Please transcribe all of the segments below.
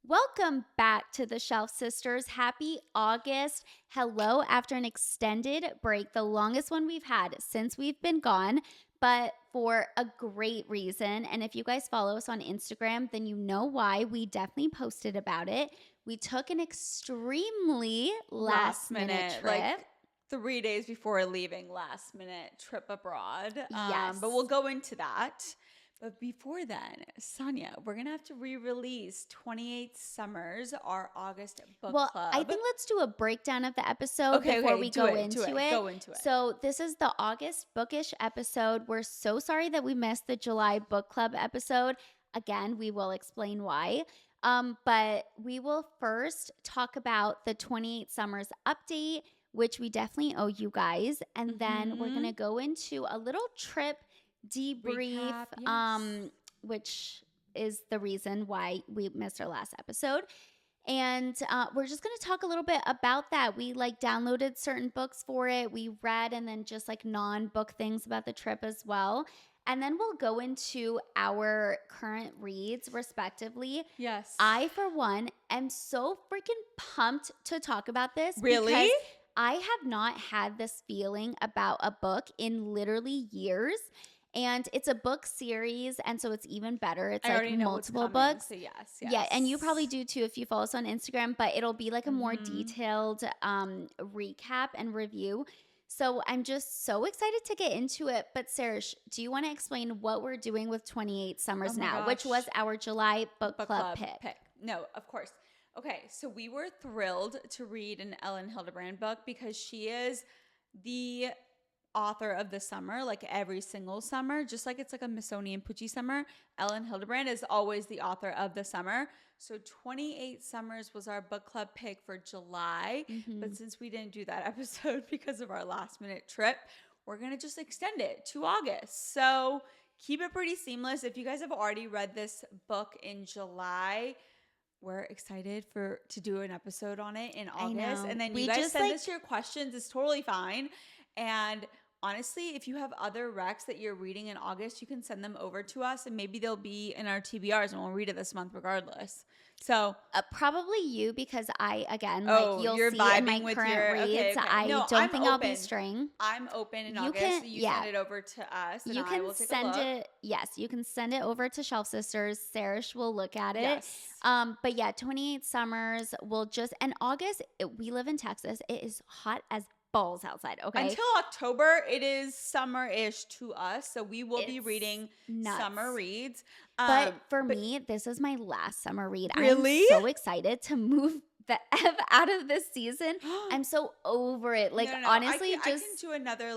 Welcome back to the Shelf Sisters. Happy August. Hello after an extended break, the longest one we've had since we've been gone, but for a great reason. And if you guys follow us on Instagram, then you know why. We definitely posted about it. We took an extremely last minute trip. like 3 days before leaving, last minute trip abroad. Yes. But we'll go into that. But before then, Sonia, we're going to have to re-release 28 Summers, our August book club. I think let's do a breakdown of the episode before we go into it. Go into it. So this is the August Bookish episode. We're so sorry that we missed the July book club episode. Again, we will explain why. But we will first talk about the 28 Summers update, which we definitely owe you guys. And then we're going to go into a little trip debrief, Recap, yes. Which is the reason why we missed our last episode. And we're just going to talk a little bit about that. We downloaded certain books for it. We read and then just non-book things about the trip as well. And then we'll go into our current reads respectively. Yes. I, for one, am so freaking pumped to talk about this. Really? Because I have not had this feeling about a book in literally years. And it's a book series, and so it's even better. It's multiple books. So yes. Yeah, and you probably do too if you follow us on Instagram, but it'll be a more detailed recap and review. So I'm just so excited to get into it. But Sarish, do you want to explain what we're doing with 28 Summers now, which was our July book club pick? No, of course. Okay, so we were thrilled to read an Elin Hilderbrand book because she is the author of the summer, every single summer, just like it's a Missoni and Pucci summer. Elin Hilderbrand is always the author of the summer. So 28 Summers was our book club pick for July. But since we didn't do that episode because of our last minute trip, we're going to just extend it to August. So keep it pretty seamless. If you guys have already read this book in July, we're excited to do an episode on it in August. And then you guys send us your questions. It's totally fine. And honestly, if you have other recs that you're reading in August, you can send them over to us and maybe they'll be in our TBRs and we'll read it this month regardless. So probably you, because I, again, you'll you're see vibing in my with current reads, okay. I don't think I'll be straying. I'm open in August, so you send it over to us and I will take a look. Yes, you can send it over to Shelf Sisters. Sarish will look at it. Yes. But yeah, 28 Summers will and August, we live in Texas. It is hot as balls outside, okay? Until October, it is summer-ish to us, so we will be reading summer reads. But for me, this is my last summer read. Really? I'm so excited to move the F out of this season. I'm so over it. Honestly, I can do another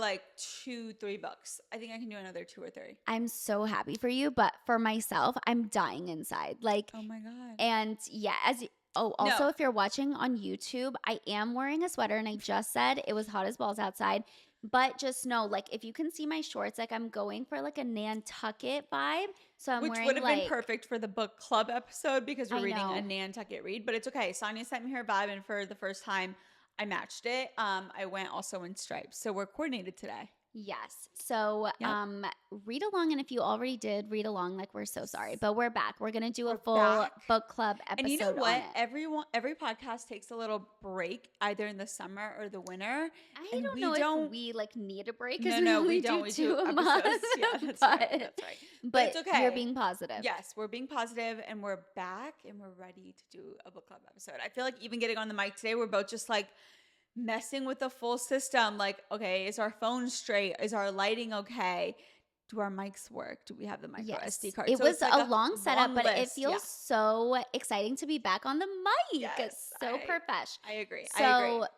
2-3 books. I think I can do another 2 or 3. I'm so happy for you, but for myself, I'm dying inside. Oh my God. And yeah, if you're watching on YouTube, I am wearing a sweater and I just said it was hot as balls outside. But just know, if you can see my shorts, I'm going for a Nantucket vibe. So I'm Which wearing would have been perfect for the book club episode because we're reading a Nantucket read. But it's okay. Sonia sent me her vibe and for the first time, I matched it. I went also in stripes. So we're coordinated today. Yes. So read along. And if you already did read along, we're so sorry. But we're back. We're going to do a full book club episode. And you know what? Every podcast takes a little break either in the summer or the winter. I don't know if we need a break. No, we don't. We do 2 a month. Yeah, that's right. But it's okay. You're being positive. Yes, we're being positive and we're back and we're ready to do a book club episode. I feel even getting on the mic today, we're both just messing with the full system. Okay, is our phone straight? Is our lighting okay? Do our mics work? Do we have the micro SD card? It was a long setup, but it feels so exciting to be back on the mic. Yes, so profesh. I agree.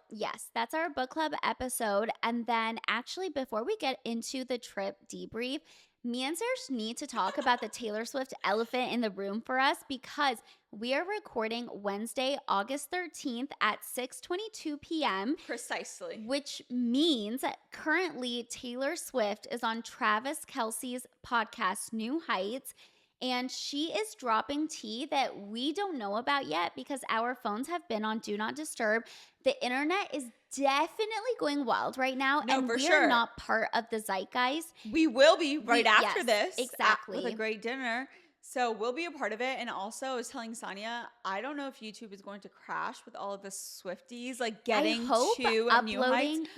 Yes, that's our book club episode. And then actually, before we get into the trip debrief, me and Serge need to talk about the Taylor Swift elephant in the room for us because we are recording Wednesday, August 13th at 6:22 p.m. Precisely. Which means currently Taylor Swift is on Travis Kelce's podcast, New Heights, and she is dropping tea that we don't know about yet because our phones have been on Do Not Disturb. The internet is definitely going wild right now, and we are not part of the zeitgeist. We will be after this. Exactly. With a great dinner. So we'll be a part of it. And also, I was telling Sonia, I don't know if YouTube is going to crash with all of the Swifties, like getting I hope to new heights.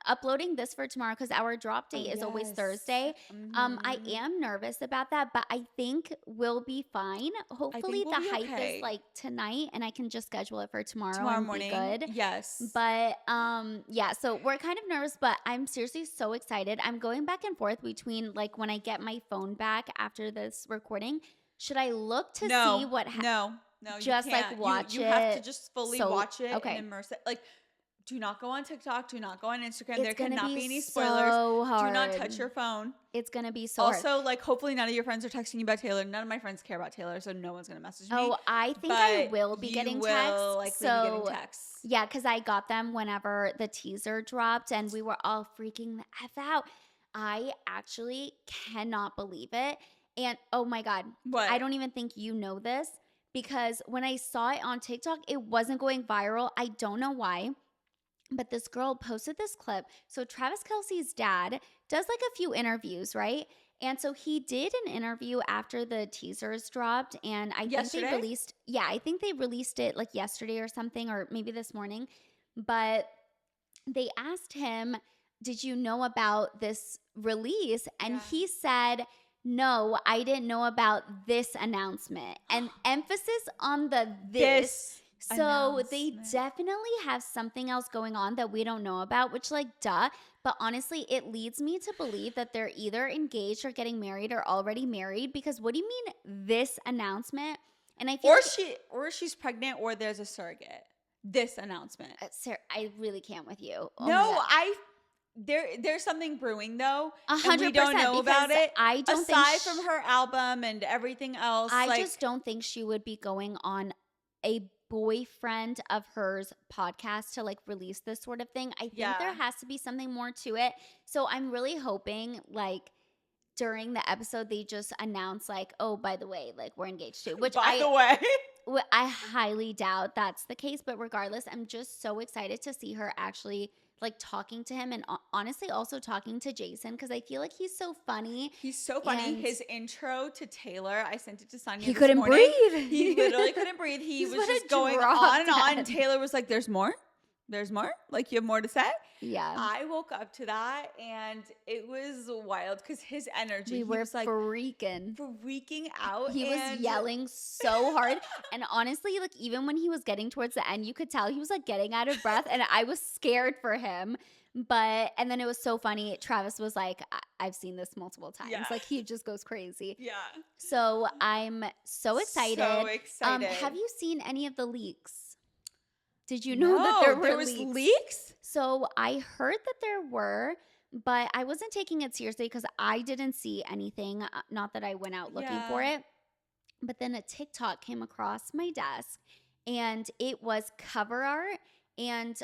uploading this for tomorrow because our drop date is always Thursday. I am nervous about that, but I think we'll be fine. Hopefully we'll the be hype okay. is like tonight and I can just schedule it for tomorrow and morning. be good. Yes. But yeah, so we're kind of nervous, but I'm seriously so excited. I'm going back and forth between like when I get my phone back after this recording, should I look to see what No, just you like can't. watch You it. have to just fully watch it Okay. and immerse it. Like, do not go on TikTok. Do not go on Instagram. It's There gonna cannot be be any spoilers. so hard. Do not touch your phone. It's gonna be so hard. Also, like, hopefully none of your friends are texting you about Taylor. None of my friends care about Taylor, so no one's gonna message me. Oh, I think I will be getting texts. Likely be getting texts. Yeah, because I got them whenever the teaser dropped, and we were all freaking the F out. I actually cannot believe it. And oh my God, What? I don't even think you know this because when I saw it on TikTok, it wasn't going viral. I don't know why. But this girl posted this clip. So Travis Kelce's dad does like a few interviews, right? And so he did an interview after the teasers dropped. And I think they released it like yesterday or something, or maybe this morning. But they asked him, did you know about this release? And he said, no, I didn't know about this announcement. And emphasis on the this. So they definitely have something else going on that we don't know about, which like, duh. But honestly, it leads me to believe that they're either engaged or getting married or already married because what do you mean this announcement? And I feel or she's pregnant or there's a surrogate. This announcement. Sarah, I really can't with you. There's something brewing though. 100%. And we don't know about it. I don't aside from her album and everything else. I just don't think she would be going on a boyfriend of hers podcast to like release this sort of thing. I think there has to be something more to it. So I'm really hoping like during the episode they just announce like, oh, by the way, like we're engaged too. Which I highly doubt that's the case. But regardless, I'm just so excited to see her actually like talking to him and honestly also talking to Jason because I feel like he's so funny. He's so funny. And his intro to Taylor, I sent it to Sonia. He couldn't breathe. He literally couldn't breathe. He was just going on and on. And Taylor was like, there's more? There's more? Like you have more to say? Yeah. I woke up to that and it was wild because his energy. He was like freaking out. He was yelling so hard. And honestly, like even when he was getting towards the end, you could tell he was like getting out of breath and I was scared for him. And then it was so funny. Travis was like, I've seen this multiple times. Yeah. Like he just goes crazy. Yeah. So I'm so excited. So excited. Have you seen any of the leaks? Did you know that there was leaks? So I heard that there were, but I wasn't taking it seriously because I didn't see anything. Not that I went out looking for it. But then a TikTok came across my desk and it was cover art and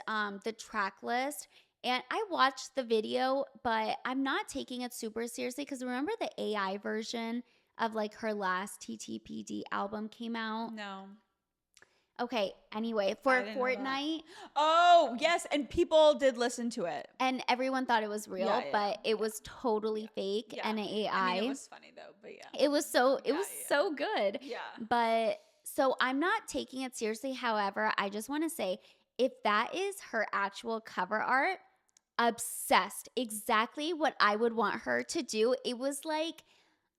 the track list. And I watched the video, but I'm not taking it super seriously because remember the AI version of like her last TTPD album came out? No. Okay, anyway, for Fortnite. Oh, yes, and people did listen to it. And everyone thought it was real, but it was totally fake and AI. I mean, it was funny though, but yeah. It was so good. Yeah. But so I'm not taking it seriously. However, I just want to say if that is her actual cover art, obsessed. Exactly what I would want her to do. It was like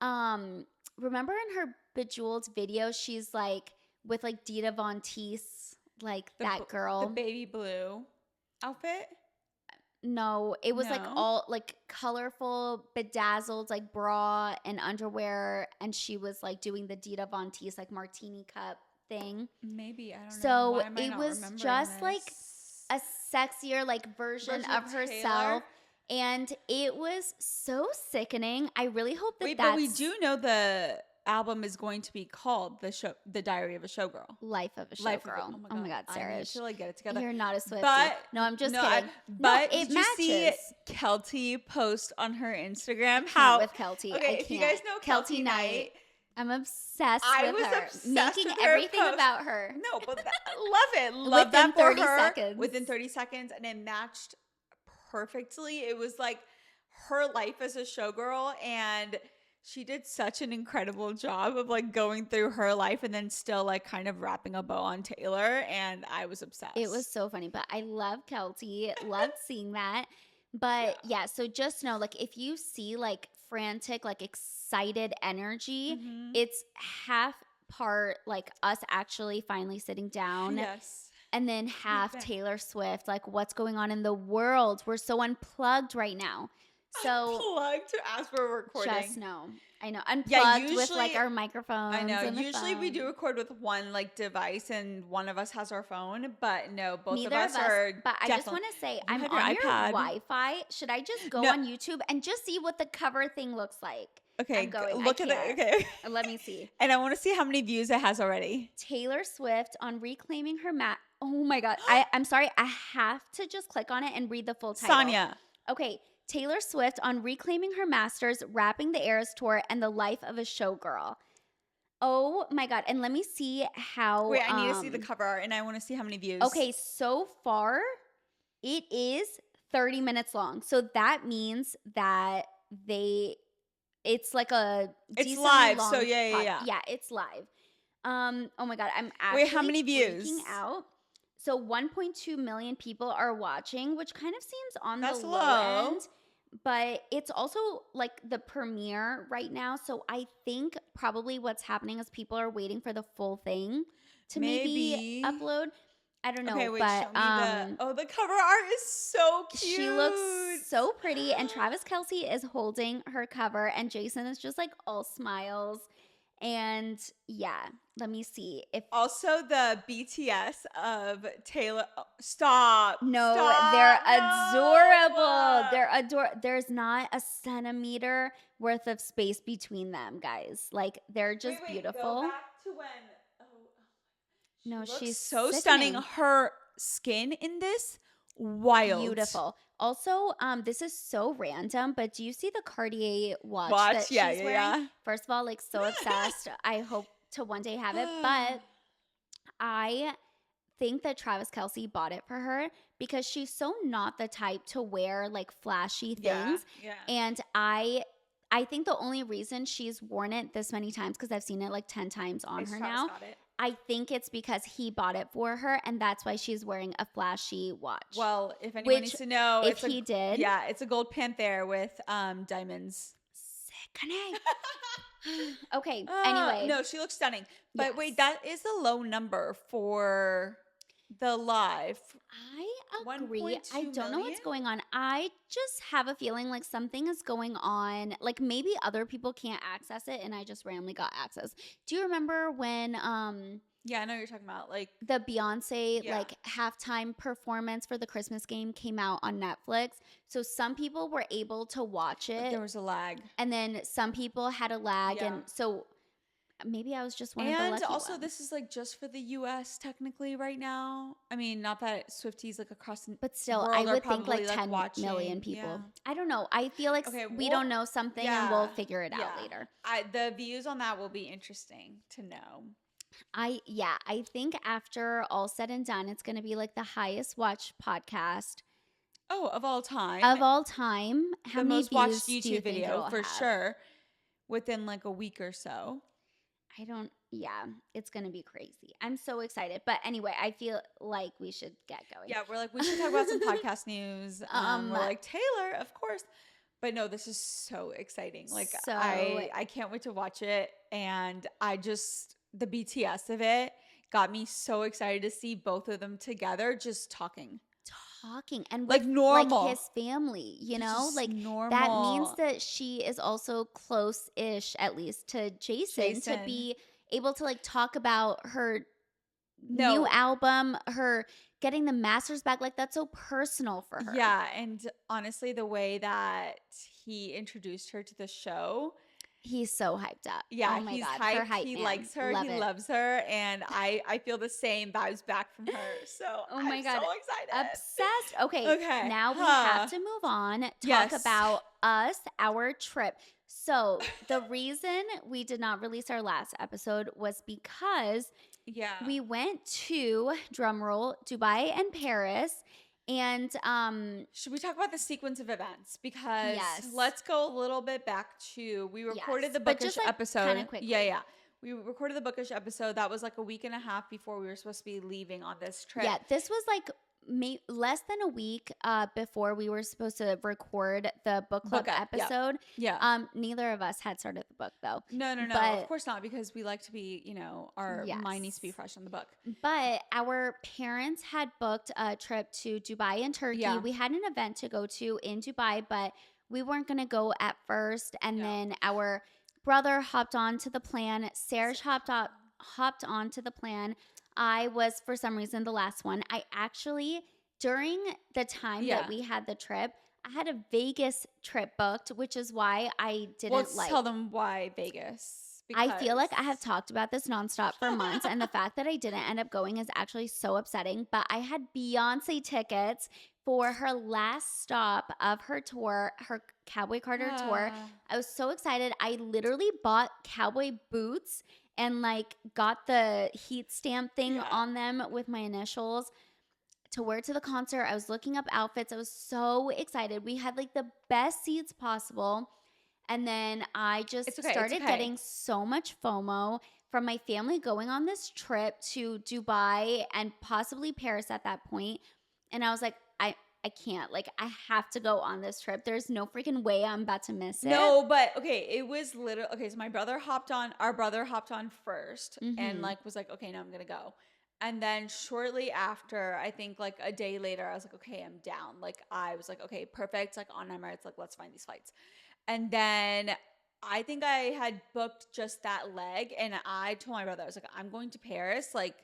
remember in her Bejeweled video, she's like with like Dita Von Teese, like that girl. The baby blue outfit? No, it was like all like colorful, bedazzled like bra and underwear. And she was like doing the Dita Von Teese like martini cup thing. Maybe, I don't know. So it was just like a sexier like version of herself. And it was so sickening. I really hope that but we do know the album is going to be called The Diary of a Showgirl. Life of a Showgirl. Oh my God, Sarah. I need to like get it together. You're not a Swiftie. No, I'm just kidding. But did you see Kelty post on her Instagram? How with Kelty. Okay, if you guys know Kelty Knight. I'm obsessed with her. Making everything about her. No, but love it. Love that for her. Within 30 seconds. Within 30 seconds. And it matched perfectly. It was like her life as a showgirl and She did such an incredible job of like going through her life and then still like kind of wrapping a bow on Taylor, and I was obsessed. It was so funny, but I love Kelty. Loved seeing that. But yeah, so just know, like, if you see like frantic, like excited energy, Mhm. it's half part like us actually finally sitting down, Yes. and then half back. Taylor Swift, like what's going on in the world. We're so unplugged right now. So Unplugged as we're recording. just know. I know. Unplugged Yeah, with like usually- our microphones. I know. And the Usually we do phone. record with one like device and one of us has our phone, but no, both Neither of us are. But I just definitely- want to say, You I'm have your on your iPad. Wi-Fi. Should I just go No. on YouTube and just see what the cover thing looks like? Okay, I'm going. look I at it. Okay. Let me see. And I want to see how many views it has already. Taylor Swift on reclaiming her mat. Oh my God. I'm sorry. I have to just click on it and read the full title. Sonia. Okay. Taylor Swift on reclaiming her masters, wrapping the Eras tour, and the life of a showgirl. Oh my God. And let me see how. Wait, I need to see the cover art and I want to see how many views. Okay, so far it is 30 minutes long. So that means that it's like a It's decently live, long so yeah. Yeah, it's live. Oh my God, I'm actually Wait, how many views? freaking out. So 1.2 million people are watching, which kind of seems on That's the low. low end. But it's also like the premiere right now. So I think probably what's happening is people are waiting for the full thing to maybe upload. I don't know. Okay, wait, but show me the cover art is so cute. she looks so pretty. And Travis Kelce is holding her cover and Jason is just like all smiles. And yeah, let me see if Also, the BTS of Taylor. Stop. no, Stop, they're no. adorable. They're adorable. There's not a centimeter worth of space between them, guys. Like they're just Wait, beautiful. Go back to when. No, She looks she's so sickening. stunning. Her skin in this, wild. Beautiful. Also, this is so random, but do you see the Cartier watch that Yeah, she's yeah, wearing? yeah. First of all, like so obsessed. I hope to one day have it, but I think that Travis Kelce bought it for her because she's so not the type to wear like flashy things. Yeah. And I think the only reason she's worn it this many times, because I've seen it like 10 times on her now. Got it. I think it's because he bought it for her, and that's why she's wearing a flashy watch. Well, if anyone needs to know, if he did, yeah, it's a gold Panther with diamonds. Sickening. Okay. Anyway, no, she looks stunning. But yes. wait, that is a low number for the live. I agree. 1.2 I don't know million? what's going on. I just have a feeling like something is going on. Like maybe other people can't access it, and I just randomly got access. Do you remember when Yeah, I know what you're talking about. Like the Beyonce Yeah. like halftime performance for the Christmas game came out on Netflix? So some people were able to watch it, there was a lag. and then some people had a lag, Yeah. and so maybe I was just one of the And lucky also, ones. this is like just for the U.S. technically right now. I mean, not that Swifties like across the But still, world I are would think probably, like 10 watching. million people. Yeah. I don't know. I feel like Okay, we we'll- don't know something and we'll yeah, figure it out yeah. later. The views on that will be interesting to know. I think after all said and done, it's going to be like the highest watched podcast Oh, of all time. of all time. How the many most views watched do you YouTube think video it'll for have? sure within like a week or so. Yeah, it's going to be crazy. I'm so excited. But anyway, I feel like we should get going. Yeah, we're like, we should talk about some podcast news. We're like, Taylor, of course. But no, this is so exciting. Like So- I can't wait to watch it. And the BTS of it got me so excited to see both of them together just talking. And Like with, normal. like his family, Just like normal. that means that she is also close-ish, at least to Jason, to Jason. be able to like talk about her No. new album, her getting the masters back. Like that's so personal for her. Yeah, and honestly, the way that he introduced her to the show, He's so hyped up. yeah, Oh my he's God. hyped. Her hype He man. likes her. Love he it. loves her, and I feel the same vibes back from her. So Oh my I'm God. so excited. Obsessed. Okay. Okay, Now we huh. have to move on. Talk Yes. about us, our trip. So the reason we did not release our last episode was because Yeah, we went to, drumroll, Dubai and Paris. And should we talk about the sequence of events? Because Yes. let's go a little bit back to, we recorded Yes, the but Bookish just, like, episode. kinda quickly. Yeah. We recorded the Bookish episode. That was like a week and a half before we were supposed to be leaving on this trip. Yeah, this was like less than a week before we were supposed to record the book club episode. Yeah. Neither of us had started the book though. No. But Of course not, because we like to be, our mind needs to be fresh on the book. But our parents had booked a trip to Dubai and Turkey. Yeah. We had an event to go to in Dubai, but we weren't going to go at first. And then our brother hopped onto the plan. Serge hopped onto the plan. I was, for some reason, the last one. I actually, during the time that we had the trip, I had a Vegas trip booked, which is why I didn't tell them why Vegas. I feel like I have talked about this nonstop for months, and the fact that I didn't end up going is actually so upsetting. But I had Beyonce tickets for her last stop of her tour, her Cowboy Carter tour. I was so excited. I literally bought cowboy boots and like got the heat stamp thing on them with my initials to wear to the concert. I was looking up outfits. I was so excited. We had like the best seats possible. And then I just started getting so much FOMO from my family going on this trip to Dubai and possibly Paris at that point. And I was like, I can't. Like, I have to go on this trip. There's no freaking way I'm about to miss it. No, but okay, it was literally, okay, so our brother hopped on 1st and like was like, okay, now I'm going to go. And then shortly after, I think like a day later, I was like, okay, I'm down. Like, I was like, okay, perfect. Like on Emirates, like let's find these flights. And then I think I had booked just that leg, and I told my brother, I was like, I'm going to Paris, like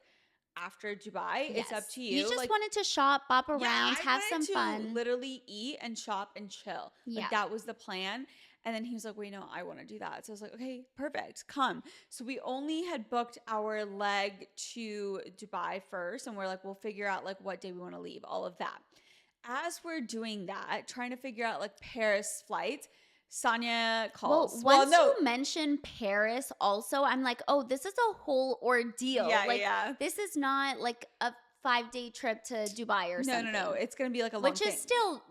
after Dubai. It's up to you. You just like, wanted to shop, bop around, have some fun. Literally eat and shop and chill. Like that was the plan. And then he was like, wait, no, I want to do that. So I was like, okay, perfect. Come. So we only had booked our leg to Dubai first. And we're like, we'll figure out like what day we want to leave, all of that. As we're doing that, trying to figure out like Paris flights, Sonia calls. Once you mention Paris also, I'm like, oh, this is a whole ordeal. This is not like a 5-day trip to Dubai or something. No. It's going to be like a long thing. Which is still,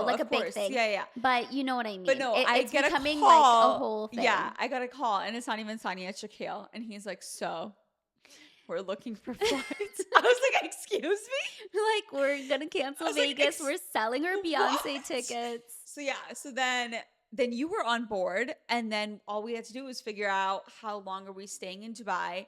like a big thing. Yeah. But you know what I mean. But no, it's get becoming a call. like a whole thing. Yeah, I got a call, and it's not even Sonia, it's Shaquille. And he's like, so we're looking for flights. I was like, excuse me? Like, we're going to cancel Vegas. We're selling our Beyonce tickets. So then you were on board, and then all we had to do was figure out how long are we staying in Dubai.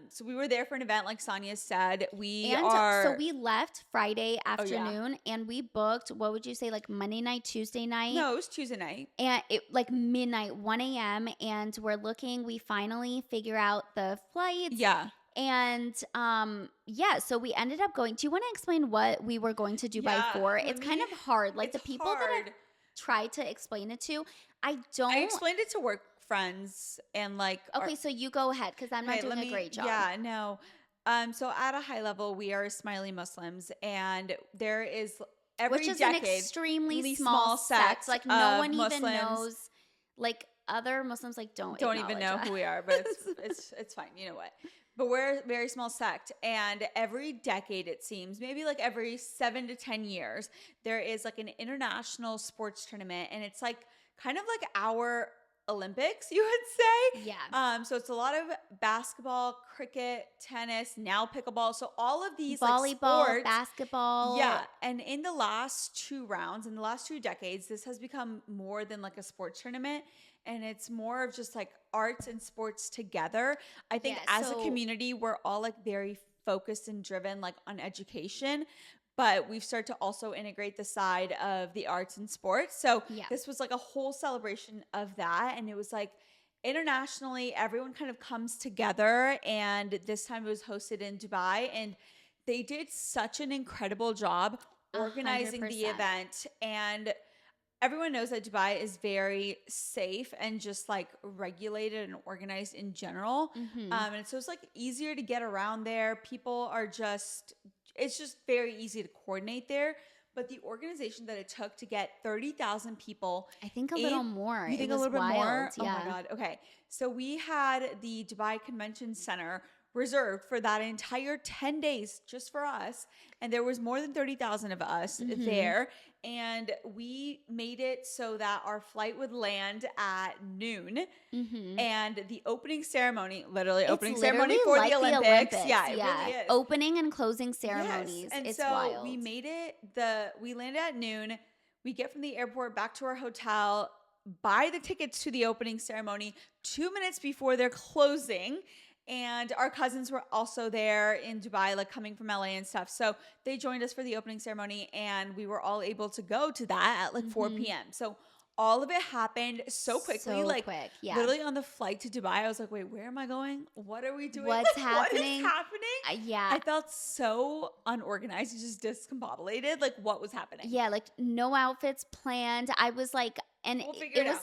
So we were there for an event, like Sonia said. So we left Friday afternoon, and we booked, what would you say, like Monday night, Tuesday night? No, it was Tuesday night. And it like midnight, 1 a.m. And we finally figure out the flights. Yeah. And so we ended up going. Do you want to explain what we were going to Dubai for? It's kind of hard. Like the people that I've tried to explain it to, I explained it to work friends and like. Okay, so you go ahead because I'm not doing a great job. Yeah, no. So at a high level, we are Smiley Muslims, and there is which is an extremely small sect. Like no one even knows. Like other Muslims, like don't even know who we are, but it's fine. You know what? But we're a very small sect, and every decade, it seems, maybe like every 7 to 10 years, there is like an international sports tournament, and it's like kind of like our Olympics, you would say. Yeah. So it's a lot of basketball, cricket, tennis, now pickleball. So all of these volleyball, like sports, basketball. Yeah. And in the last 2 rounds, in the last 2 decades, this has become more than like a sports tournament. And it's more of just like arts and sports together. I think as a community, we're all like very focused and driven like on education, but we've started to also integrate the side of the arts and sports. So this was like a whole celebration of that. And it was like internationally, everyone kind of comes together. And this time it was hosted in Dubai, and they did such an incredible job organizing 100%. the event. And everyone knows that Dubai is very safe and just like regulated and organized in general. And so it's like easier to get around there. People are it's just very easy to coordinate there. But the organization that it took to get 30,000 people. I think a little more. You think a little bit more? Oh my God. Okay. So we had the Dubai Convention Center reserved for that entire 10 days just for us. And there was more than 30,000 of us there. And we made it so that our flight would land at noon. And the opening ceremony, literally opening ceremony for like the Olympics. Yeah, it really is. Opening and closing ceremonies. Yes. And it's so wild. we made it, we landed at noon. We get from the airport back to our hotel, buy the tickets to the opening ceremony 2 minutes before they're closing. And our cousins were also there in Dubai, like coming from LA and stuff. So they joined us for the opening ceremony, and we were all able to go to that at like 4 p.m. So all of it happened so quickly. Literally on the flight to Dubai, I was like, wait, where am I going? What are we doing? What's like, happening? What is happening? I felt so unorganized and just discombobulated. Like, what was happening? Yeah, like no outfits planned. I was like, and we'll figure it out.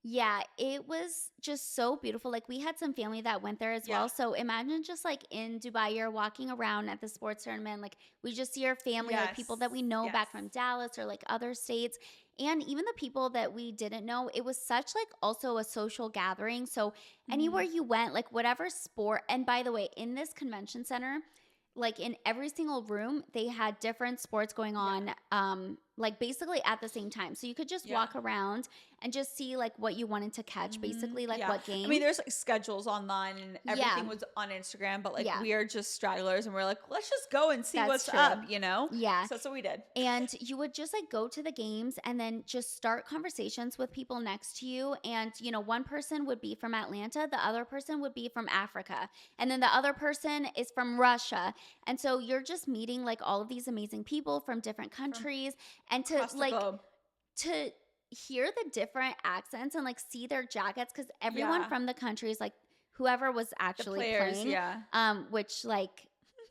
Yeah, it was just so beautiful. Like we had some family that went there as well. So imagine just like in Dubai, you're walking around at the sports tournament. Like we just see our family, like people that we know back from Dallas or like other states. And even the people that we didn't know, it was such like also a social gathering. So anywhere you went, like whatever sport. And by the way, in this convention center, like in every single room, they had different sports going on, like basically at the same time. So you could just walk around and just see like what you wanted to catch, basically like what game. I mean, there's like schedules online and everything was on Instagram, but like we are just stragglers and we're like, let's just go and see what's up, you know? Yeah. So that's what we did. And you would just like go to the games and then just start conversations with people next to you. And, you know, one person would be from Atlanta, the other person would be from Africa, and then the other person is from Russia. And so you're just meeting like all of these amazing people from different countries and to like to hear the different accents and like see their jackets, because everyone from the countries, like whoever was actually playing, which like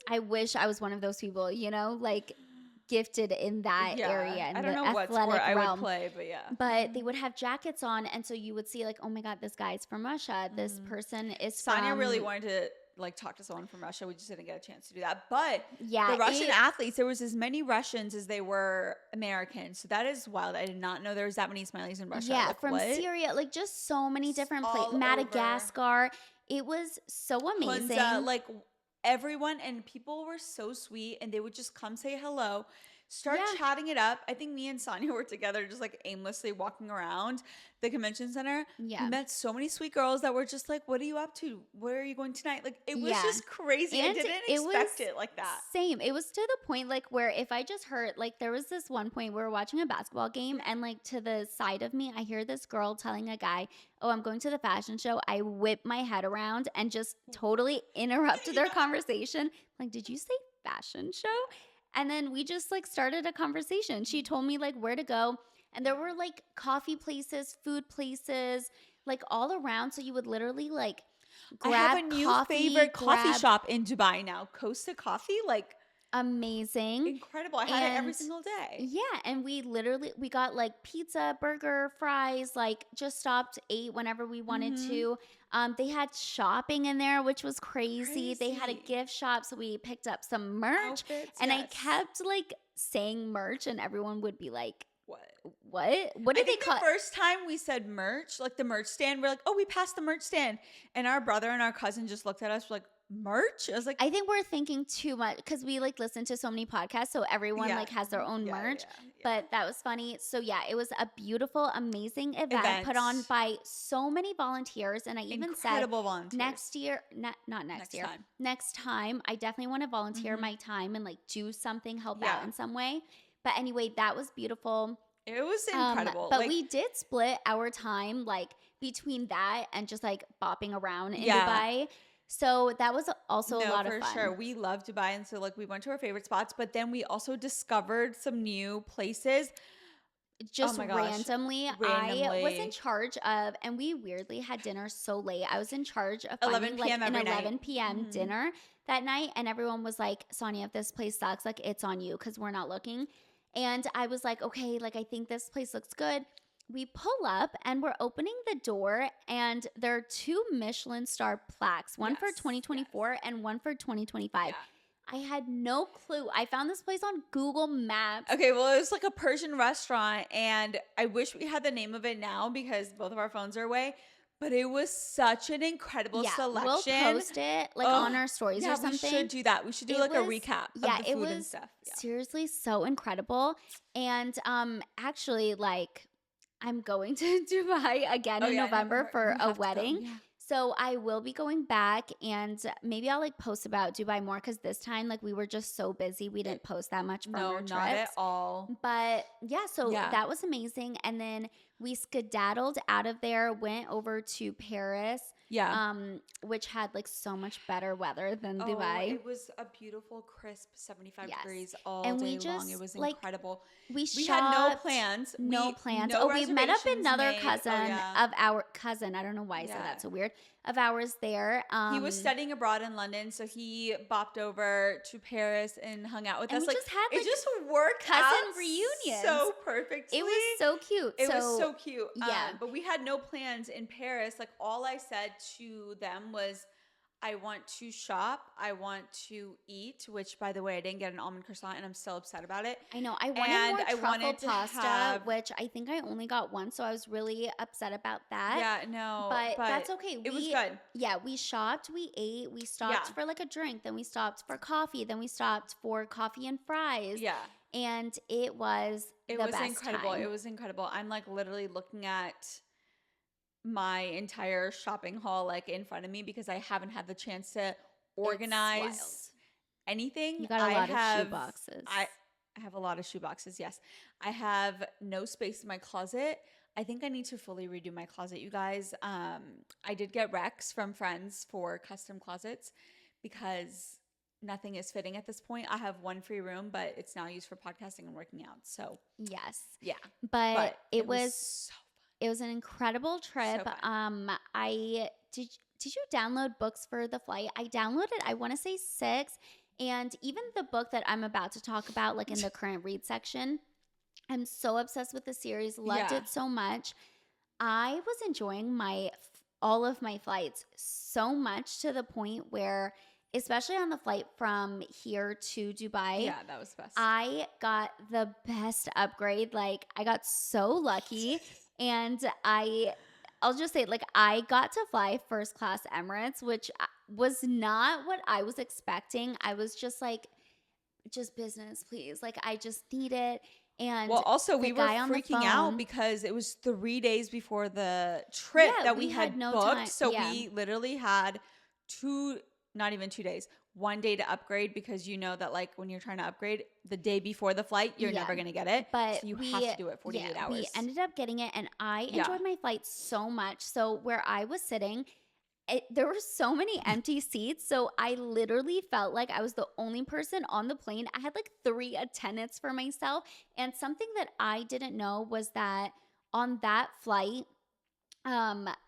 I wish I was one of those people, you know, like gifted in that area. And I don't know what sport I would play, but But they would have jackets on, and so you would see like, oh my God, this guy's from Russia. This person is Sonia from... really wanted to like talk to someone from Russia. We just didn't get a chance to do that. But the Yeah, Russian athletes, there was as many Russians as they were Americans. So that is wild. I did not know there was that many Smileys in Russia. Yeah, like, from Syria, like just so many different All places. over. Madagascar. It was so amazing. Hunza, like everyone, and people were so sweet, and they would just come say hello, start chatting it up. I think me and Sonia were together just like aimlessly walking around the convention center. Yeah. We met so many sweet girls that were just like, what are you up to? Where are you going tonight? Like it was Yeah. just crazy. I And didn't it expect was it like that. Same. It was to the point like where if I just heard, like there was this one point we were watching a basketball game, and like to the side of me, I hear this girl telling a guy, oh, I'm going to the fashion show. I whip my head around and just totally interrupted their conversation. Like, did you say fashion show? And then we just like started a conversation. She told me like where to go. And there were like coffee places, food places, like all around. So you would literally like grab I have a new favorite coffee shop in Dubai now. Costa Coffee, like amazing. incredible. I had it every single day. Yeah, and we got like pizza, burger, fries, like just stopped, ate whenever we wanted to. They had shopping in there, which was crazy. They had a gift shop, so we picked up some merch. Outfits, and I kept like saying merch, and everyone would be like, what? What did they call the first time we said merch, like the merch stand, we're like, oh, we passed the merch stand. And our brother and our cousin just looked at us like, merch? I was like, I think we're thinking too much because we like listen to so many podcasts, so everyone like has their own merch. But that was funny. So yeah, it was a beautiful, amazing event put on by so many volunteers. And I even said next year, not next year, next time, I definitely want to volunteer my time and like do something, help out in some way. But anyway, that was beautiful. It was incredible. But we did split our time like between that and just like bopping around in Dubai. So that was also a lot of fun. For sure. We love Dubai. And so like we went to our favorite spots, but then we also discovered some new places. Just randomly, I was in charge of, and we weirdly had dinner so late. I was in charge of finding 11 p.m. like an every 11 p.m. dinner that night. And everyone was like, Sonia, if this place sucks, like it's on you because we're not looking. And I was like, okay, like I think this place looks good. We pull up and we're opening the door, and there are 2 Michelin star plaques, one for 2024 and one for 2025. I had no clue. I found this place on Google Maps. Okay, well, it was like a Persian restaurant, and I wish we had the name of it now because both of our phones are away. but it was such an incredible Yeah, we'll selection. post it like on our stories yeah, or something. we should do that. We should do It like a was recap yeah, of the it food and was stuff. Yeah. seriously so incredible. And actually like I'm going to Dubai again Oh in yeah, in November for You a have to go. wedding. Yeah. So I will be going back and maybe I'll like post about Dubai more because this time like we were just so busy we didn't post that much from No, our not at trips. all. But yeah, so Yeah. that was amazing. And then we skedaddled out of there, went over to Paris, Yeah. which had like so much better weather than Oh, Dubai. it was a beautiful, crisp 75 Yes. degrees all And we day long. It just was like incredible. we We had no shopped. plans. No plans. No Oh, we met up reservations another made. cousin yeah. of our cousin. I don't know why I said Yeah. that so weird. Of ours there. He was studying abroad in London, so he bopped over to Paris and hung out with and us. we just had like it just worked cousin out reunions. so perfectly. It was so cute. It was so cute. Yeah. But we had no plans in Paris. Like all I said to them was, I want to shop. I want to eat, which by the way, I didn't get an almond croissant and I'm still upset about it. I know. I wanted And more I truffle wanted to pasta, have- which I think I only got one, so I was really upset about that. Yeah, no. But that's okay. It was good. Yeah, we shopped, we ate, we stopped Yeah. for like a drink, then we stopped for coffee, then we stopped for coffee and fries. Yeah. And it was the best incredible. time. It was incredible. I'm like literally looking at my entire shopping haul like in front of me because I haven't had the chance to organize anything. You got a lot of shoe boxes. I have a lot of shoe boxes, yes. I have no space in my closet. I think I need to fully redo my closet, you guys. I did get Rex from friends for custom closets because nothing is fitting at this point. I have one free room, but it's now used for podcasting and working out. So Yes. yeah. But it was so fun. it was an incredible trip. So fun. I did you download books for the flight? I downloaded, I want to say 6, and even the book that I'm about to talk about, like in the current read section, I'm so obsessed with the series, loved Yeah. it so much. I was enjoying all of my flights so much to the point where, especially on the flight from here to Dubai, Yeah, that was the best. I got the best upgrade. Like I got so lucky, and I'll just say, like, I got to fly first class Emirates, which was not what I was expecting. I was just like, just business, please. Like, I just need it. And well, also we the were guy on the freaking out phone- because it was 3 days before the trip Yeah, that we we had had no booked. time. So Yeah. we literally had not even 2 days, 1 day to upgrade because you know that like when you're trying to upgrade the day before the flight, you're Yeah. never going to get it. But so you we, have to do it 48 yeah, hours. we ended up getting it, and I Yeah. enjoyed my flight so much. So where I was sitting, there were so many empty seats. So I literally felt like I was the only person on the plane. I had like 3 attendants for myself. And something that I didn't know was that on that flight,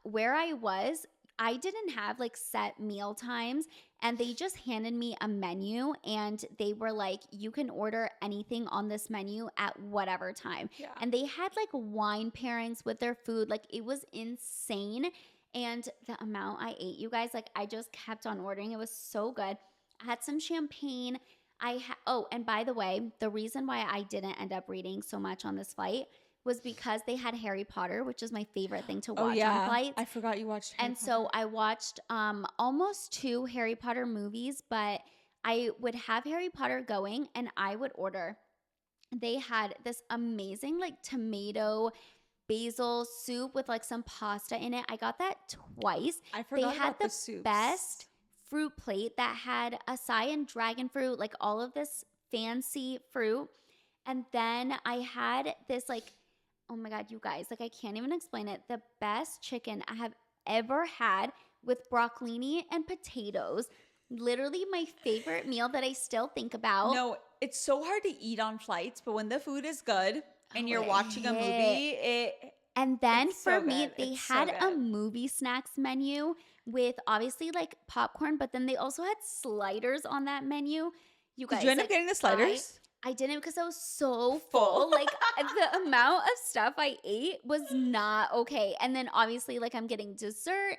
where I was, I didn't have like set meal times, and they just handed me a menu and they were like, you can order anything on this menu at whatever time. Yeah. And they had like wine pairings with their food. Like it was insane. And the amount I ate, you guys, like I just kept on ordering. It was so good. I had some champagne. And by the way, the reason why I didn't end up reading so much on this flight was because they had Harry Potter, which is my favorite thing to watch on flights. I forgot you watched Harry Potter. So I watched almost 2 Harry Potter movies, but I would have Harry Potter going and I would order. They had this amazing like tomato basil soup with like some pasta in it. I got that twice. I forgot They had about the soups. best fruit plate that had acai and dragon fruit, like all of this fancy fruit. And then I had this like, oh my God, you guys, like I can't even explain it. The best chicken I have ever had with broccolini and potatoes. Literally my favorite meal that I still think about. No, it's so hard to eat on flights, but when the food is good and you're it watching a movie, And then It's so for me, good. they It's so had a good. movie snacks menu with obviously like popcorn, but then they also had sliders on that menu. You guys, did you end up like, getting the sliders? I didn't because I was so full. Like the amount of stuff I ate was not okay. And then obviously like I'm getting dessert.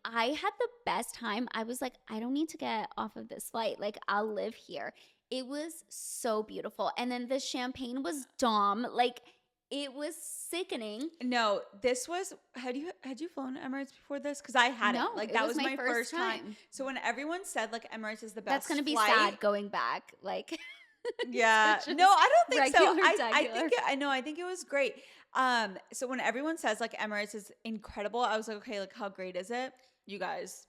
I had the best time. I was like, I don't need to get off of this flight. Like I'll live here. It was so beautiful. And then the champagne was Dom. Like It was sickening. No, this was had you flown Emirates before this? Because I hadn't. No, Like it that was was my my first first time. time. So when everyone said like Emirates is the best, That's gonna be flight, sad going back. Like, yeah, so no, just I don't think so. regular, I think I think it was great. So when everyone says like Emirates is incredible, I was like, okay, like how great is it? You guys,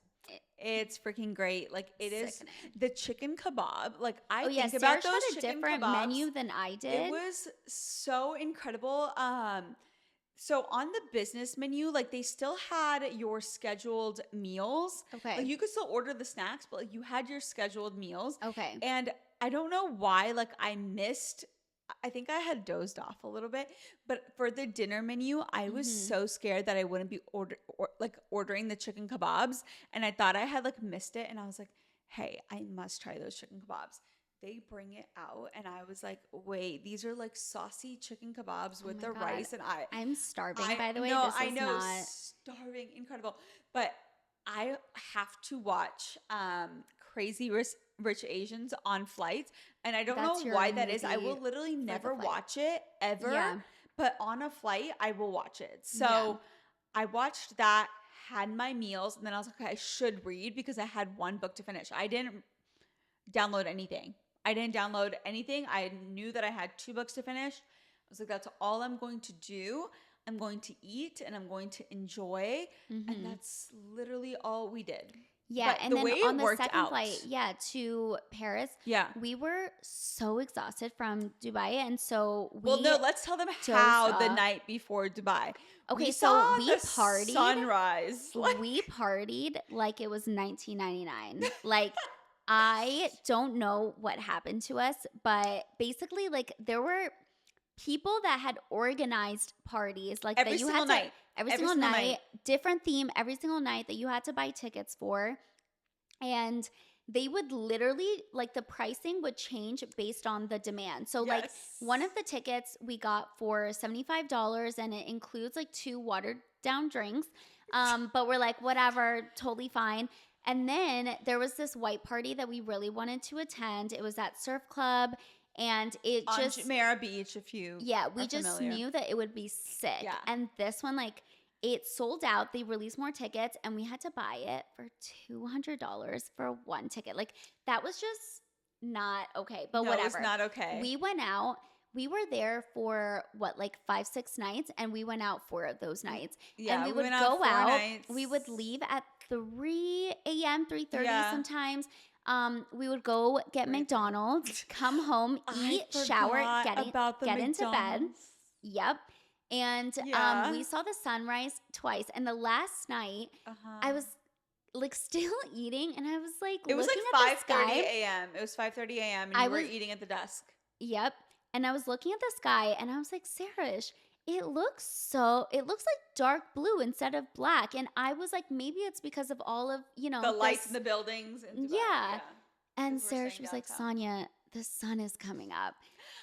it's freaking great. Like it is Sickening. the chicken kebab. Like I Oh yeah, think about Sarah those had a chicken different kebabs. menu than I did. It was so incredible. So on the business menu, like they still had your scheduled meals. Okay. Like you could still order the snacks, but like you had your scheduled meals. Okay. And I don't know why, like I think I had dozed off a little bit, but for the dinner menu, I was so scared that I wouldn't be ordering the chicken kebabs. And I thought I had like missed it. And I was like, hey, I must try those chicken kebabs. They bring it out and I was like, wait, these are like saucy chicken kebabs with the God. rice. And I'm starving, by the way. No, this I is know, not starving, incredible. But I have to watch Crazy Rich Asians on flights. And I don't That's know your why that is. I movie will literally for the never flight. watch it ever. Yeah. But on a flight, I will watch it. So Yeah. I watched that, had my meals, and then I was like, okay, I should read because I had one book to finish. I didn't download anything. I knew that I had 2 books to finish. I was like, that's all I'm going to do. I'm going to eat and I'm going to enjoy. And that's literally all we did. Yeah, But and the then way it on the worked second out- flight, to Paris, Yeah. we were so exhausted from Dubai, and so Well, no, let's tell them dozed how the off. night before Dubai. Okay, We so saw we the partied. sunrise. we partied like it was 1999. Like, I don't know what happened to us, but basically, like, there were people that had organized parties, like Every that you single had night. to every single night, different theme every single night that you had to buy tickets for, and they would literally, like, the pricing would change based on the demand. So like one of the tickets we got for $75 and it includes like 2 watered down drinks. But we're like, whatever, totally fine. And then there was this white party that we really wanted to attend. It was at Surf Club, and it on just Jumeirah Beach, if you we are just familiar. knew that it would be sick. Yeah. And this one, like, it sold out. They released more tickets, and we had to buy it for $200 for one ticket. Like, that was just not okay. But No, whatever. it was not okay. We went out. We were there for like 5-6 nights, and we went out 4 of those nights. Yeah, and we would went go 4 out. nights. We would leave at 3 a.m., 3:30 Yeah. sometimes. We would go get McDonald's, come home, eat, I shower, forgot get into bed. McDonald's. Yep. And Yeah. we saw the sunrise twice. And the last night, I was like still eating, and I was like, It was looking like at the 5:30 sky. a.m. It was 5:30 a.m. and I you were was- eating at the desk. Yep. And I was looking at the sky, and I was like, Sarish, it looks like dark blue instead of black. And I was like, maybe it's because of all of, The lights in the buildings. In Dubai. Yeah. And 'cause we're Sarish staying was like, downtown. Sonia, the sun is coming up.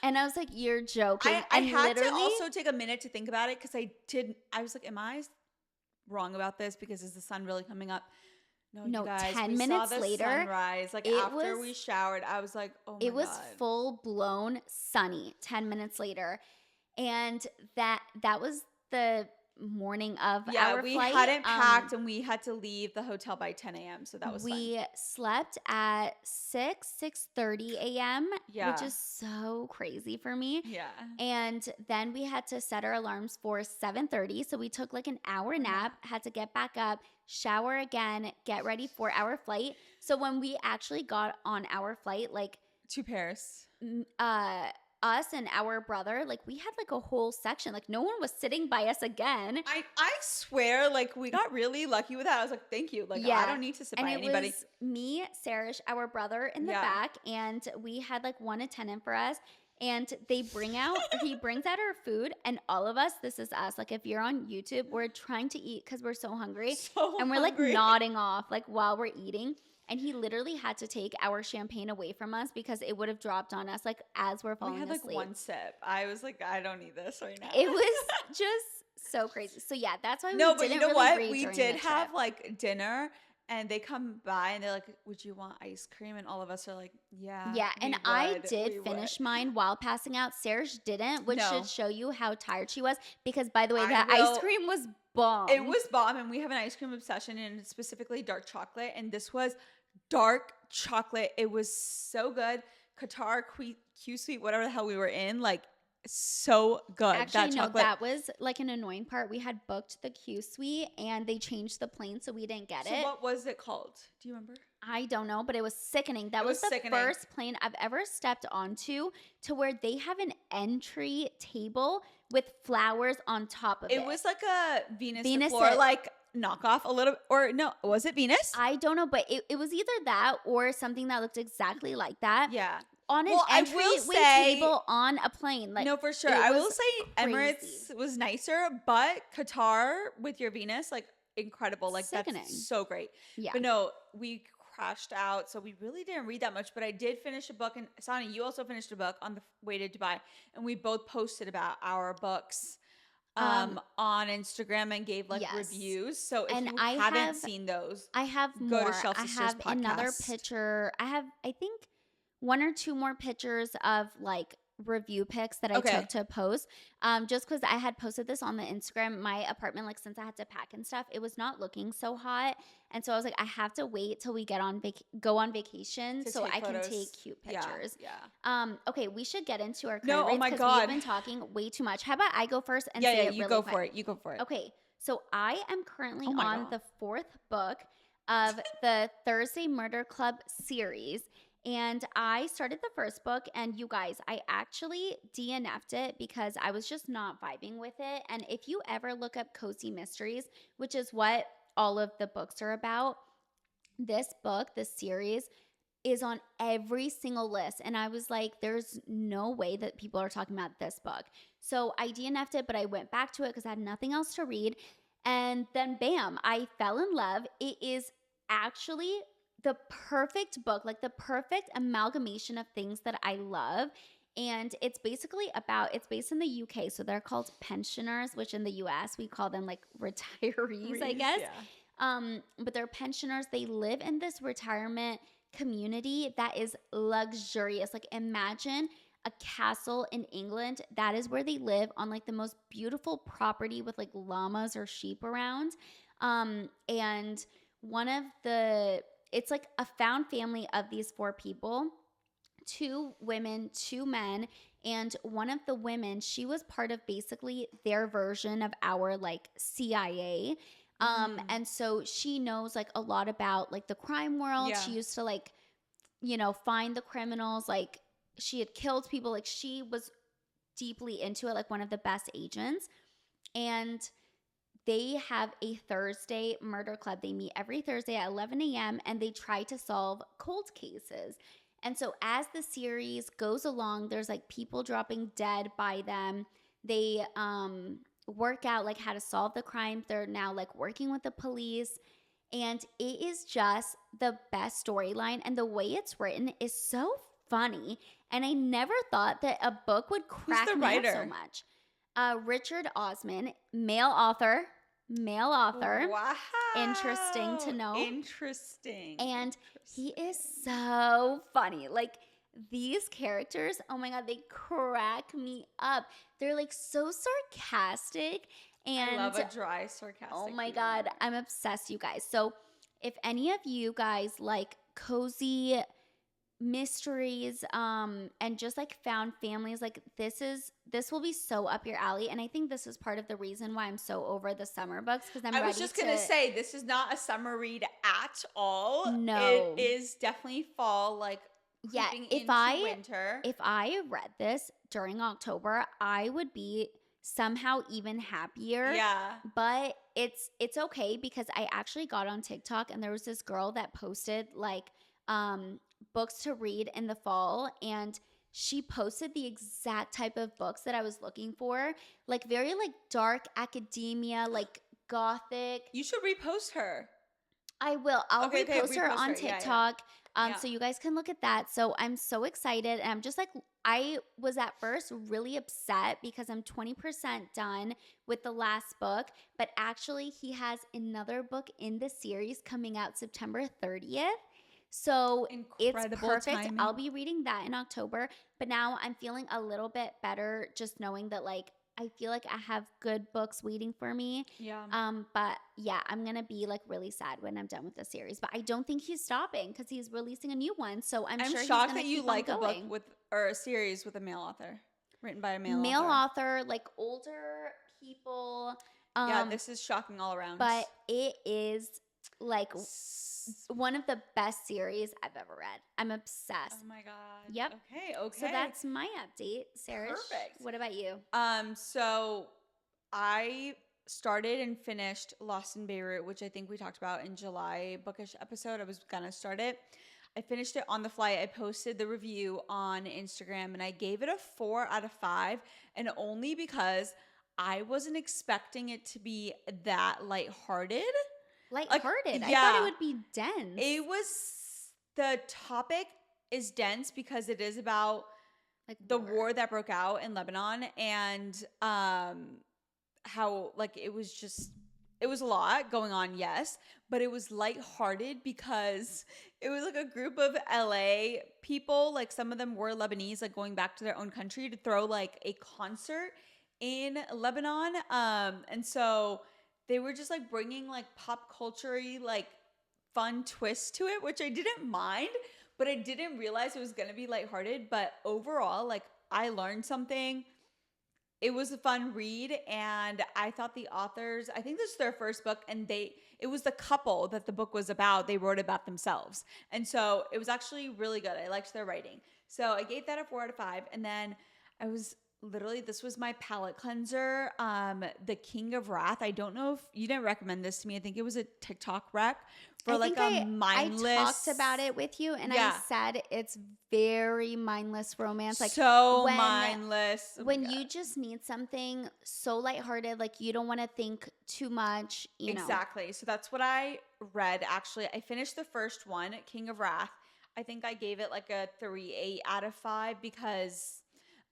And I was like, you're joking. I and had to literally, also take a minute to think about it because I was like, am I wrong about this? Because is the sun really coming up? No, No, you guys, 10 we minutes saw the later, sunrise. Like it after was- we showered, I was like, oh my it was God. full blown sunny 10 minutes later. And that was the morning of our we flight. hadn't packed and we had to leave the hotel by 10 a.m. So that was fun. We slept at 6:30 a.m., Yeah. which is so crazy for me. Yeah. And then we had to set our alarms for 7:30. So we took like an hour nap, had to get back up, shower again, get ready for our flight. So when we actually got on our flight, like 2 pairs. us and our brother, like we had like a whole section. Like no one was sitting by us again. I swear, like we got really lucky with that. I was like, thank you. Like I don't need to sit and by it anybody. was me, Sarish, our brother in the Yeah. back, and we had like one attendant for us. And he brings out our food, and all of us, this is us. Like if you're on YouTube, we're trying to eat because we're so hungry, and we're like hungry. nodding off like while we're eating. And he literally had to take our champagne away from us because it would have dropped on us like as we're falling We had like asleep. one sip. I was like, I don't need this right now. It was just so crazy. So yeah, that's why we no, didn't but you know really what? read We during did the have trip. like dinner, and they come by and they're like, "Would you want ice cream?" And all of us are like, "Yeah, Yeah, we and I would. did We would." finish mine while passing out. Serge didn't, which No. should show you how tired she was. Because, by the way, I the ice will. cream was bomb. It was bomb, and we have an ice cream obsession, and specifically dark chocolate. And this was dark chocolate. It was so good. Qatar, Q Sweet, whatever the hell we were in, like so good. Actually, That no, chocolate. that was like an annoying part. We had booked the Q Suite and they changed the plane, so we didn't get So it. what was it called? Do you remember? I don't know, but it was sickening. That It was was the sickening. first plane I've ever stepped onto to where they have an entry table with flowers on top of it. It was like a Venus de Venus Flor, it- like knockoff a little, or no, was it Venus? I don't know, but it was either that or something that looked exactly like that. Yeah. On an Well, I will entryway say- table on a plane. Like, No, for sure. it I will was say Emirates crazy. was nicer, but Qatar with your Venus, like incredible. Like Sickening. that's so great. Yeah. But no, we crashed out, so we really didn't read that much. But I did finish a book, and Sonny, you also finished a book on the way to Dubai, and we both posted about our books on Instagram and gave like Yes. reviews. So if And you I haven't have- seen those, I have Go to more. Shelf I Sisters have another podcast. picture. I have, I think, one or two more pictures of like review pics that I Okay. took to post. Just because I had posted this on the Instagram, my apartment, like since I had to pack and stuff, it was not looking so hot, and so I was like, I have to wait till we get on go on vacation To so take I can photos. take cute Yeah, pictures. yeah. Okay, we should get into our No, current oh rates my because God. we've been talking way too much. How about I go first and Yeah, say yeah, it you really go quick? for it. You go for it. Okay, so I am currently Oh my on God. the fourth book of the Thursday Murder Club series. And I started the first book, and you guys, I actually DNF'd it because I was just not vibing with it. And if you ever look up cozy mysteries, which is what all of the books are about, this book, this series, is on every single list. And I was like, there's no way that people are talking about this book. So I DNF'd it, but I went back to it because I had nothing else to read. And then bam, I fell in love. It is actually the perfect book, like the perfect amalgamation of things that I love. And it's basically it's based in the UK. So they're called pensioners, which in the US we call them like retirees, I guess. Yeah. But they're pensioners. They live in this retirement community that is luxurious. Like imagine a castle in England. That is where they live on like the most beautiful property with like llamas or sheep around. And it's like a found family of these four people, 2 women, 2 men. And one of the women, she was part of basically their version of our like CIA. And so she knows like a lot about like the crime world. Yeah. She used to like, find the criminals. Like she had killed people. Like she was deeply into it, like one of the best agents. And they have a Thursday murder club. They meet every Thursday at 11 a.m. and they try to solve cold cases. And so as the series goes along, there's like people dropping dead by them. They work out like how to solve the crimes. They're now like working with the police. And it is just the best storyline. And the way it's written is so funny. And I never thought that a book would crack the me up so writer? much. Richard Osman, male author. Wow. Interesting to know. Interesting. And he is so funny. Like these characters, oh my God, they crack me up. They're like so sarcastic. And I love a dry, sarcastic. oh my humor. God, I'm obsessed, you guys. So if any of you guys like cozy mysteries and just like found families, like this will be so up your alley. And I think this is part of the reason why I'm so over the summer books, because I'm I ready was just gonna say, this is not a summer read at all. No. It is definitely fall, like Yeah, creeping if into I- winter. if I read this during October, I would be somehow even happier. Yeah. But it's okay because I actually got on TikTok and there was this girl that posted like books to read in the fall, and she posted the exact type of books that I was looking for, like very like dark academia, like gothic. You should repost her. I will. I'll Okay, repost her repost on her. Yeah, yeah. TikTok. Yeah. So you guys can look at that. So I'm so excited. And I'm just like, I was at first really upset because I'm 20% done with the last book. But actually, he has another book in the series coming out September 30th. So it's Incredible perfect. timing. I'll be reading that in October. But now I'm feeling a little bit better just knowing that, like, I feel like I have good books waiting for me. Yeah. But yeah, I'm gonna be like really sad when I'm done with the series. But I don't think he's stopping because he's releasing a new one. So I'm sure he's shocked gonna that you keep like on a book going. with or a series with a male author, written by a Male author, like older people. Yeah, this is shocking all around. But it is like one of the best series I've ever read. I'm obsessed. Oh my god. Yep. Okay. So that's my update, Sarah. Perfect. What about you? So I started and finished Lost in Beirut, which I think we talked about in July Bookish episode. I was gonna start it. I finished it on the flight. I posted the review on Instagram and I gave it a 4 out of 5, and only because I wasn't expecting it to be that lighthearted. Lighthearted. yeah. I thought it would be dense. It was, the topic is dense because it is about like the war that broke out in Lebanon, and how like it was a lot going on, yes, but it was lighthearted because it was like a group of LA people, like some of them were Lebanese, like going back to their own country to throw like a concert in Lebanon. And so they were just like bringing like pop culture-y, like fun twists to it, which I didn't mind, but I didn't realize it was going to be lighthearted. But overall, like I learned something. It was a fun read, and I thought the authors, I think this is their first book, and it was the couple that the book was about. They wrote about themselves. And so it was actually really good. I liked their writing. So I gave that a 4 out of 5. And then I was literally, this was my palate cleanser. The King of Wrath. I don't know if you didn't recommend this to me. I think it was a TikTok rec for like a mindless. I talked about it with you, and I said it's very mindless romance. Like so mindless. When you just need something so lighthearted, like you don't want to think too much, you know. Exactly. So that's what I read. Actually, I finished the first one, King of Wrath. I think I gave it like a 3.8 out of 5 because,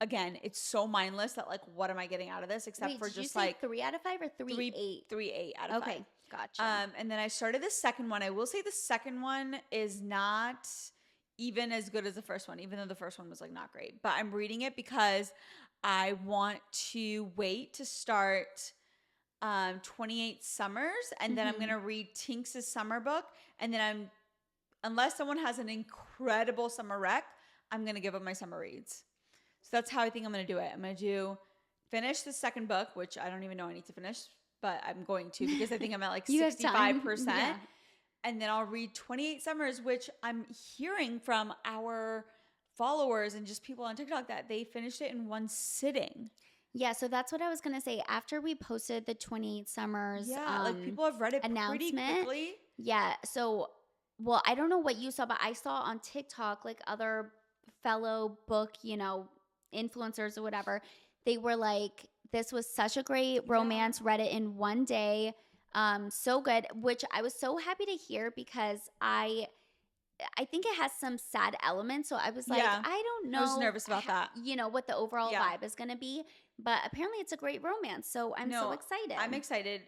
again, it's so mindless that like, what am I getting out of this? Except for just like 3 out of 5 or 3.8? 3.8 out of 5. Okay, gotcha. And then I started the second one. I will say the second one is not even as good as the first one, even though the first one was like not great. But I'm reading it because I want to wait to start 28 Summers, and then I'm gonna read Tinks's summer book, and then unless someone has an incredible summer rec, I'm gonna give up my summer reads. So that's how I think I'm going to do it. I'm going to finish the second book, which I don't even know I need to finish, but I'm going to because I think I'm at like 65%. Yeah. And then I'll read 28 Summers, which I'm hearing from our followers and just people on TikTok that they finished it in one sitting. Yeah, so that's what I was going to say. After we posted the 28 Summers like people have read it pretty quickly. Yeah, so, well, I don't know what you saw, but I saw on TikTok like other fellow book, you know, influencers or whatever, they were like, this was such a great romance, read it in one day, so good, which I was so happy to hear because I think it has some sad elements, so I was like, I don't know, I was nervous about that, you know, what the overall vibe is going to be, but apparently it's a great romance, so I'm so excited. I'm excited,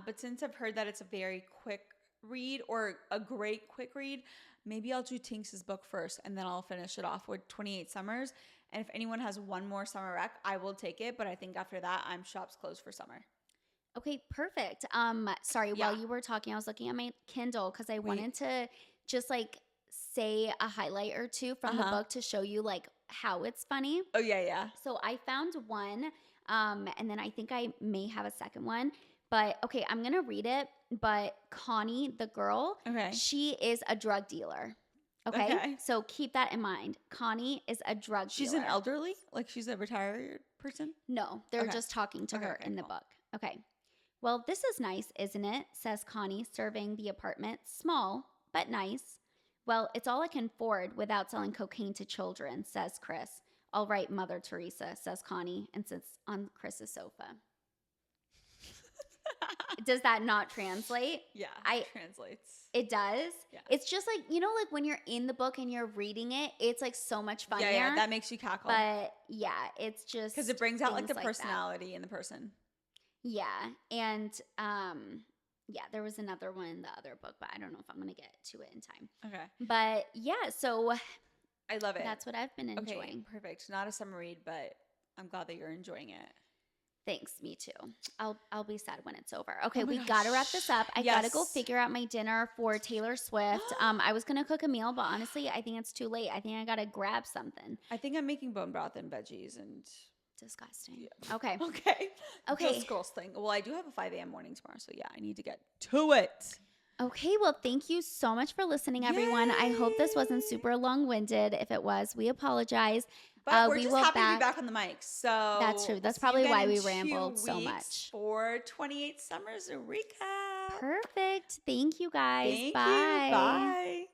but since I've heard that it's a very quick read or a great quick read, maybe I'll do Tinks's book first and then I'll finish it off with 28 Summers. And if anyone has one more summer rec, I will take it. But I think after that, I'm shops closed for summer. Okay, perfect. Sorry, while you were talking, I was looking at my Kindle because I wanted to just like say a highlight or two from the book to show you like how it's funny. Oh, yeah. So I found one, and then I think I may have a second one. But okay, I'm going to read it. But Connie, the girl, she is a drug dealer. Okay? So keep that in mind. Connie is a drug dealer. She's an elderly? Like she's a retired person? No, they're just talking to her in the book. Okay. Well, this is nice, isn't it? Says Connie, surveying the apartment. Small, but nice. Well, it's all I can afford without selling cocaine to children, says Chris. All right, Mother Teresa, says Connie, and sits on Chris's sofa. Does that not translate? Yeah, I translates. It does? Yeah. It's just like, like when you're in the book and you're reading it, it's like so much funnier. Yeah, that makes you cackle. But yeah, it's just because it brings out like the things personality in the person. Yeah. And yeah, there was another one in the other book, but I don't know if I'm going to get to it in time. Okay. But yeah, so I love it. That's what I've been enjoying. Okay, perfect. Not a summer read, but I'm glad that you're enjoying it. Thanks, me too. I'll be sad when it's over. Okay, Oh my we gosh. gotta wrap this up. I Yes. gotta go figure out my dinner for Taylor Swift. I was gonna cook a meal, but honestly, I think it's too late. I think I gotta grab something. I think I'm making bone broth and veggies and Disgusting. yeah. Okay. Okay. Just girls thing. Well, I do have a 5 a.m. morning tomorrow, so yeah, I need to get to it. Okay, well, thank you so much for listening, everyone. Yay. I hope this wasn't super long-winded. If it was, we apologize. But we're just happy to be back on the mic. So that's true. That's probably why we rambled so much. For 28 Summers recap. Perfect. Thank you guys. Thank Bye. you. Bye.